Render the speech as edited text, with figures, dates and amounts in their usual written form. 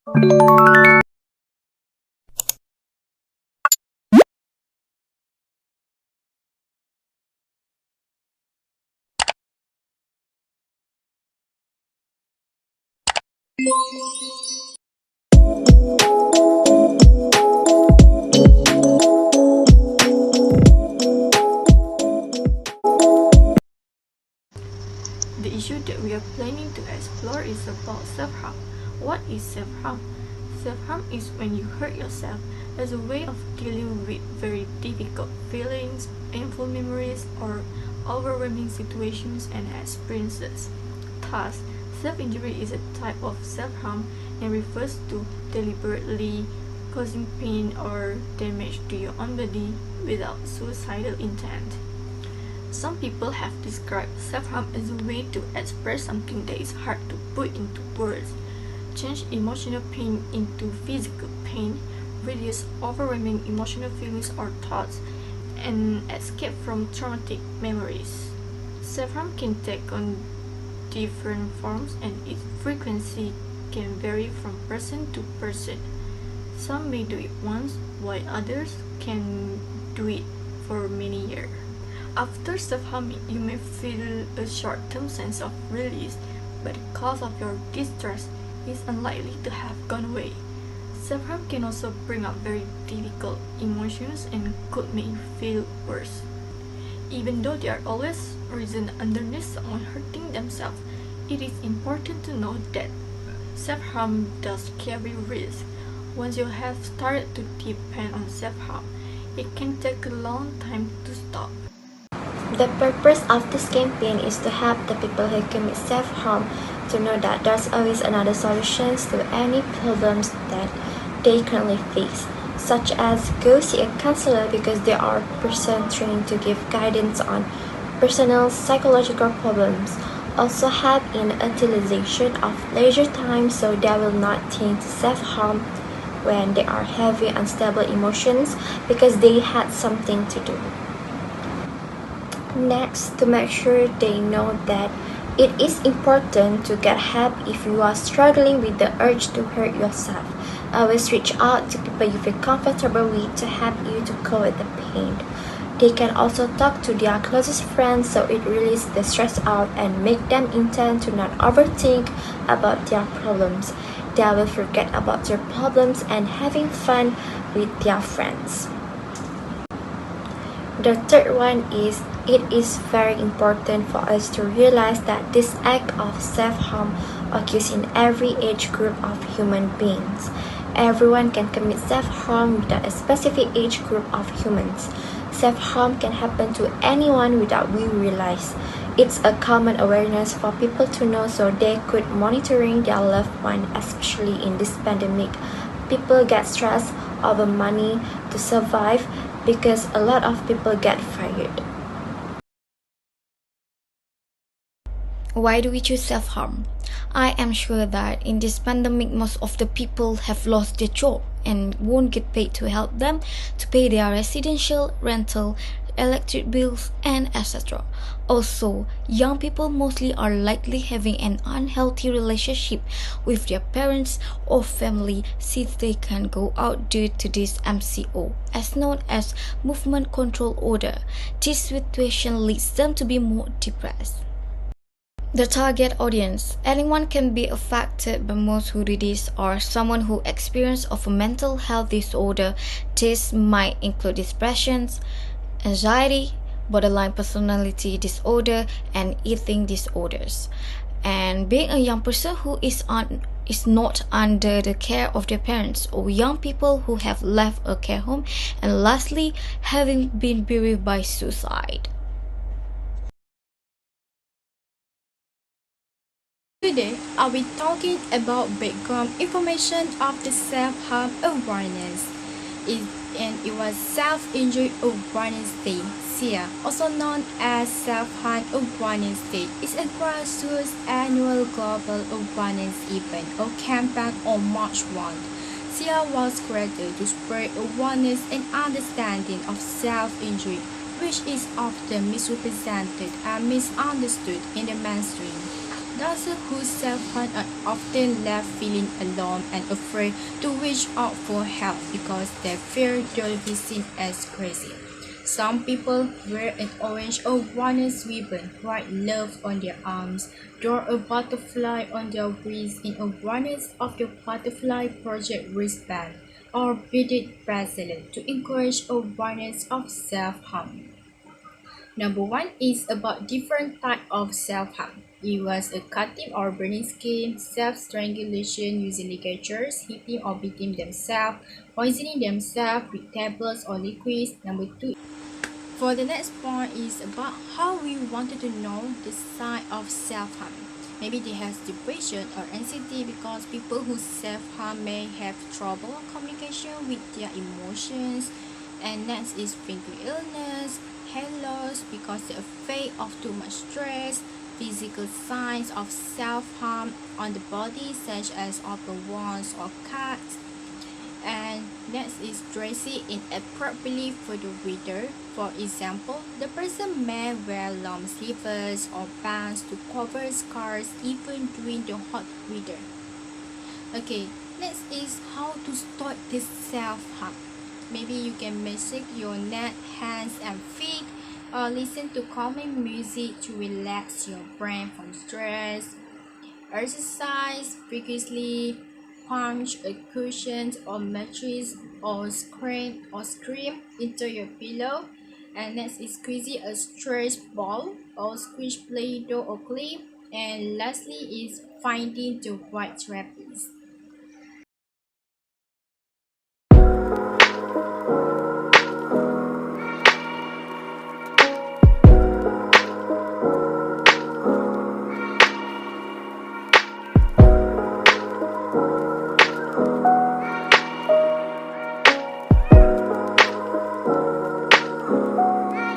The issue that we are planning to explore is about self-harm. What is self-harm? Self-harm is when you hurt yourself as a way of dealing with very difficult feelings, painful memories, or overwhelming situations and experiences. Thus, self-injury is a type of self-harm and refers to deliberately causing pain or damage to your own body without suicidal intent. Some people have described self-harm as a way to express something that is hard to put into words, change emotional pain into physical pain, reduce overwhelming emotional feelings or thoughts, and escape from traumatic memories. Self-harm can take on different forms and its frequency can vary from person to person. Some may do it once, while others can do it for many years. After self-harming, you may feel a short-term sense of release, but the cause of your distress is unlikely to have gone away. Self-harm can also bring up very difficult emotions and could make you feel worse. Even though there are always reasons underneath someone hurting themselves, it is important to know that self-harm does carry risk. Once you have started to depend on self-harm, it can take a long time to stop. The purpose of this campaign is to help the people who commit self-harm to know that there's always another solutions to any problems that they currently face, such as go see a counselor because they are person trained to give guidance on personal psychological problems. Also help in utilization of leisure time so they will not think to self-harm when they are having unstable emotions because they had something to do. Next, to make sure they know that it is important to get help if you are struggling with the urge to hurt yourself. Always reach out to people you feel comfortable with to help you to cope with the pain. They can also talk to their closest friends so it releases the stress out and make them intend to not overthink about their problems. They will forget about their problems and having fun with their friends. The third one is it is very important for us to realize that this act of self-harm occurs in every age group of human beings. Everyone can commit self-harm without a specific age group of humans. Self-harm can happen to anyone without we realize. It's a common awareness for people to know so they could monitoring their loved one, especially in this pandemic. People get stressed over money to survive because a lot of people get fired. Why do we choose self-harm? I am sure that in this pandemic, most of the people have lost their job and won't get paid to help them to pay their residential, rental, electric bills, and etc. Also, young people mostly are likely having an unhealthy relationship with their parents or family since they can't go out due to this MCO, as known as Movement Control Order. This situation leads them to be more depressed. The target audience. Anyone can be affected, but most who do this are someone who experience of a mental health disorder. This might include depressions, anxiety, borderline personality disorder, and eating disorders. And being a young person who is not under the care of their parents, or young people who have left a care home, and lastly, having been bereaved by suicide. Today, I'll be talking about background information of the self-harm awareness. It was Self-Injury Awareness Day, SIA, also known as Self-Harm Awareness Day, is a grassroots annual global awareness event or campaign on March 1. SIA was created to spread awareness and understanding of self-injury, which is often misrepresented and misunderstood in the mainstream. Those who self-harm are often left feeling alone and afraid to reach out for help because they fear they'll be seen as crazy. Some people wear an orange awareness ribbon, write love on their arms, draw a butterfly on their wrist in awareness of the Butterfly Project wristband, or beaded bracelet to encourage awareness of self-harm. Number one is about different type of self-harm. It was a cutting or burning scheme, self-strangulation using ligatures, hitting or beating themselves, poisoning themselves with tablets or liquids. Number two, for the next point is about how we wanted to know the sign of self-harm. Maybe they have depression or anxiety because people who self-harm may have trouble communication with their emotions. And next is physical illness, hair loss because the effect of too much stress, physical signs of self-harm on the body such as open wounds or cuts. And next is dressing inappropriately for the reader. For example, the person may wear long sleeves or pants to cover scars even during the hot weather. Okay, next is how to stop this self-harm. Maybe you can massage your neck, hands and feet, or listen to calming music to relax your brain from stress. Exercise vigorously, punch a cushion or mattress, or scream into your pillow. And next is squeezing a stretch ball or squish play-doh or clip. And lastly is finding the right wrap